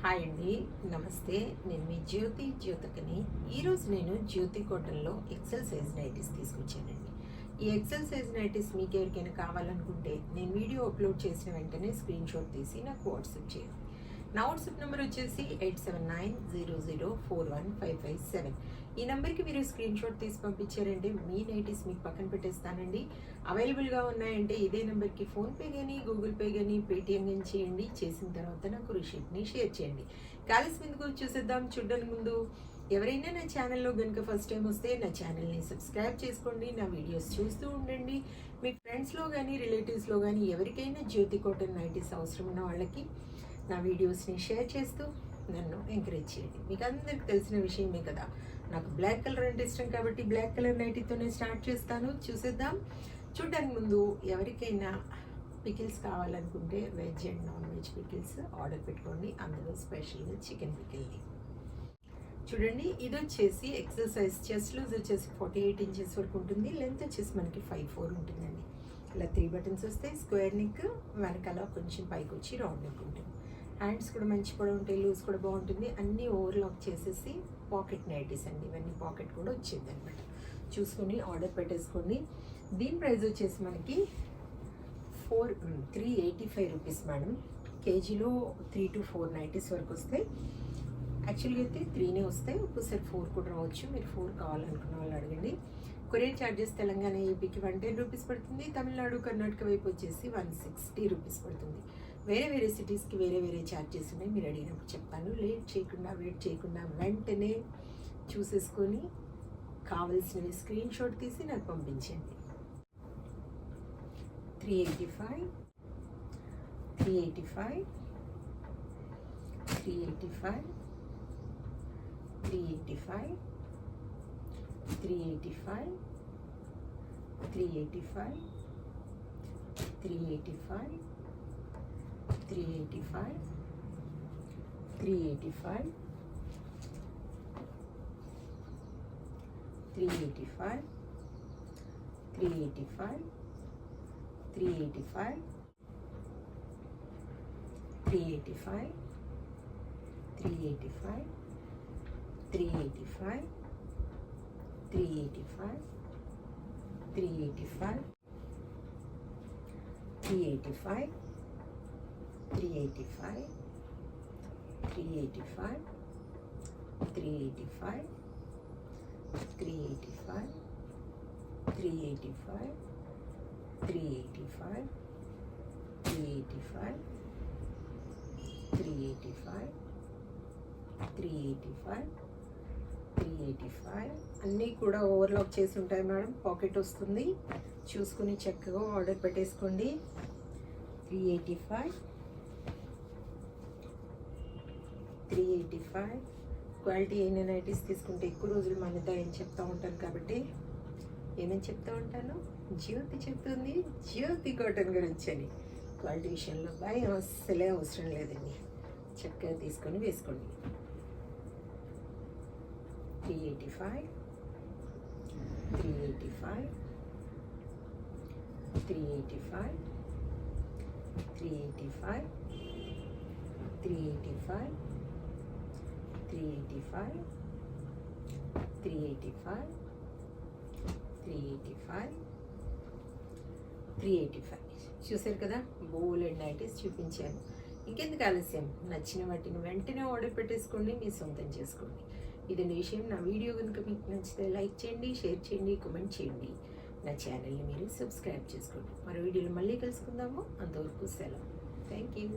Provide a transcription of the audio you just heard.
Hi అండి, నమస్తే. నేను మీ జ్యోతికని. ఈరోజు నేను జ్యోతి కాటన్లో ఎక్సెల్ సైజ్ నైటీస్ తీసుకొచ్చానండి. ఈ ఎక్సెల్ సైజ్ నైటీస్ మీకు ఎవరికైనా కావాలనుకుంటే నేను వీడియో అప్లోడ్ చేసిన వెంటనే స్క్రీన్ షాట్ తీసి నాకు వాట్సాప్ చేయండి. నా వాట్సాప్ నెంబర్ వచ్చేసి 8790041557. ఈ నెంబర్కి మీరు స్క్రీన్ షాట్ తీసి పంపించారంటే మీ నైటీస్ మీకు పక్కన పెట్టేస్తానండి. అవైలబుల్గా ఉన్నాయంటే ఇదే నెంబర్కి ఫోన్పే కానీ గూగుల్ పే కానీ పేటిఎం కానీ చేయండి. చేసిన తర్వాత నాకు రిసిప్ట్ని షేర్ చేయండి. కాలేజ్ ముందుకు చూసేద్దాం. చూడడానికి ముందు ఎవరైనా నా ఛానల్లో కనుక ఫస్ట్ టైం వస్తే నా ఛానల్ని సబ్స్క్రైబ్ చేసుకోండి. నా వీడియోస్ చూస్తూ ఉండండి. మీ ఫ్రెండ్స్లో కానీ రిలేటివ్స్లో కానీ ఎవరికైనా జ్యోతి కాటన్ నైటీస్ అవసరం ఉన్న వాళ్ళకి నా వీడియోస్ని షేర్ చేస్తూ నన్ను ఎంకరేజ్ చేయండి. మీకు అందరికి తెలిసిన విషయమే కదా, నాకు బ్లాక్ కలర్ అంటే ఇష్టం కాబట్టి బ్లాక్ కలర్ నైటీతోనే స్టార్ట్ చేస్తాను. చూసేద్దాం. చూడడానికి ముందు ఎవరికైనా పికిల్స్ కావాలనుకుంటే veg and non veg pickles order పెట్టుకోండి. అందులో స్పెషల్గా చికెన్ పికిల్ని చూడండి. ఇది వచ్చేసి ఎక్సెల్ సైజ్. చెస్ట్ లూజ్ వచ్చేసి 48 ఇంచెస్ వరకు ఉంటుంది. లెంత్ వచ్చేసి మనకి 5'4" ఉంటుందండి. ఇలా 3 బటన్స్ వస్తాయి. స్క్వేర్ నెక్, వెనకాల కొంచెం పైకి వచ్చి రౌండ్ నెక్ ఉంటుంది. హ్యాండ్స్ కూడా మంచి కూడా ఉంటాయి, లూజ్ కూడా బాగుంటుంది. అన్నీ ఓవర్లాక్ చేసేసి పాకెట్ నైటీస్ అండి. ఇవన్నీ పాకెట్ కూడా వచ్చింది అనమాట. చూసుకొని ఆర్డర్ పెట్టేసుకోండి. దీని ప్రైస్ వచ్చేసి మనకి 385 రూపీస్ మేడం. కేజీలో 3 to 4 నైటీస్ వరకు వస్తాయి. యాక్చువల్గా అయితే 3 వస్తాయి, ఒక్కోసారి 4 కూడా రావచ్చు. మీరు 4 కావాలనుకున్న వాళ్ళు అడగండి. కొరియర్ ఛార్జెస్ తెలంగాణ ఏపీకి 110 రూపీస్ పడుతుంది. తమిళనాడు కర్ణాటక వైపు వచ్చేసి 160 రూపీస్ పడుతుంది. వేరే వేరే సిటీస్కి వేరే వేరే ఛార్జెస్ ఉన్నాయి. మీరు అడిగినప్పుడు చెప్తాను. వెయిట్ చేయకుండా వెంటనే చూసేసుకొని కావాల్సినవి స్క్రీన్ షాట్ తీసి నాకు పంపించండి. 385 385 385 385 385 385 385 385 385 385 385 385 385 385 385 385 385 385 385 385 385 385 385 385 385 385 385 385 అన్నీ కూడా ఓవర్లాక్ చేసి ఉంటాయి మేడం. పాకెట్ వస్తుంది. చూసుకుని చక్కగా ఆర్డర్ పెట్టేసుకోండి. 385 385 క్వాలిటీ అయిన నైటీస్ తీసుకుంటే ఎక్కువ రోజులు మన్నుతాయని చెప్తూ ఉంటాను. కాబట్టి ఏమని చెప్తూ ఉంటాను, జ్యోతి చెప్తుంది జ్యోతి కాటన్ గురించి అని. క్వాలిటీ విషయంలో భయం అస్సలే అవసరం లేదండి. చక్కగా తీసుకొని వేసుకోండి. 385 385 385 385 385 385 385 385 385 చూసారు కదా, బోల్ అండ్ నైటీస్ చూపించాను. ఇంకెందుకు ఆలస్యం, నచ్చిన వాటిని వెంటనే ఆర్డర్ పెట్టేసుకోండి, మీ సొంతం చేసుకోండి. ఇదండి విషయం. నా వీడియో కనుక మీకు నచ్చితే లైక్ చేయండి, షేర్ చేయండి, కామెంట్ చేయండి. నా ఛానల్ని మీరు సబ్స్క్రైబ్ చేసుకోండి. మరో వీడియోలో మళ్ళీ కలుసుకుందాము. అంతవరకు సెలవు. Thank you.